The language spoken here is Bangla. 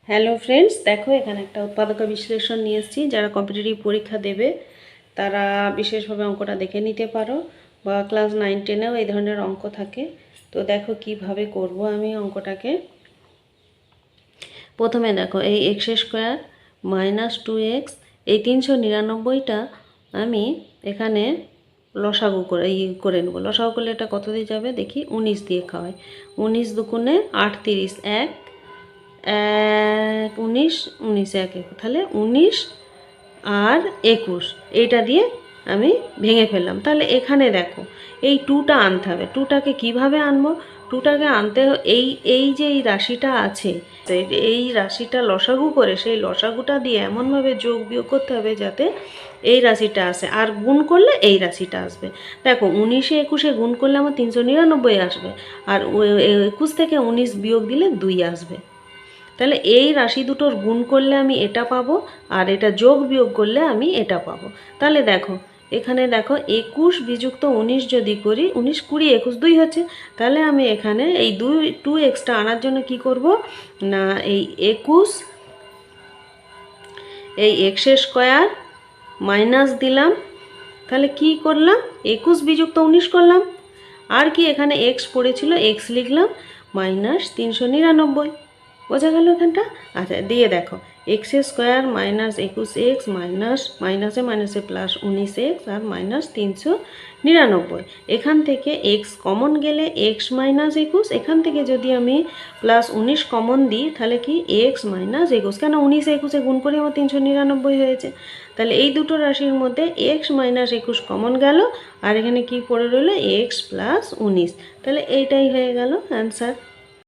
হ্যালো ফ্রেন্ডস, দেখো এখানে একটা উৎপাদক বিশ্লেষণ নিয়ে এসেছি। যারা কম্পিটিটিভ পরীক্ষা দেবে তারা বিশেষভাবে অঙ্কটা দেখে নিতে পারো, বা ক্লাস 9-10-এও এই ধরনের অঙ্ক থাকে। তো দেখো কিভাবে করব আমি অঙ্কটাকে। প্রথমে দেখো এই x² - 2x, এই 399টা আমি এখানে লসাগু করে নেবো। লসাগু করলে এটা কত দিয়ে যাবে দেখি, 19 দিয়ে খাওয়াই। 19 দুগুণে 38, 1 19, 19 1 তাহলে 19 আর 21, এইটা দিয়ে আমি ভেঙে ফেললাম। তাহলে এখানে দেখো এই 2টা আনতে হবে। 2টাকে কীভাবে আনবো? 2টাকে আনতে এই যে এই রাশিটা আছে, এই রাশিটা লসাগু করে সেই লসাগুটা দিয়ে এমনভাবে যোগ বিয়োগ করতে হবে যাতে এই রাশিটা আসে, আর গুণ করলে এই রাশিটা আসবে। দেখো 19-এ 21-এ গুণ করলে আমার 399 আসবে, আর 21 থেকে 19 বিয়োগ দিলে 2 আসবে। তাহলে এই রাশি দুটোর গুণ করলে আমি এটা পাবো, আর এটা যোগ বিয়োগ করলে আমি এটা পাবো। তাহলে দেখো এখানে দেখো 21 বিযুক্ত 19 যদি করি, 19 20 21 2 হচ্ছে। তাহলে আমি এখানে এই 2xটা আনার জন্য কি করব না, এই 21 এই x² মাইনাস দিলাম। তাহলে কি করলাম, 21 বিযুক্ত 19 করলাম, আর কি এখানে x পড়েছিল x লিখলাম, -399। বোঝা গেল এখানটা? আচ্ছা, দিয়ে দেখো x² - 21x মাইনাসে মাইনাসে প্লাস 19x আর -399। এখান থেকে x কমন গেলে x - 21, এখান থেকে যদি আমি +19 কমন দিই তাহলে কি x - 21, কেন 19 21-এ গুণ করে আমার 399 হয়েছে। তাহলে এই দুটো রাশির মধ্যে x - 21 কমন গেল, আর এখানে কি পড়ে রইল x + 19। তাহলে এইটাই হয়ে গেল অ্যান্সার।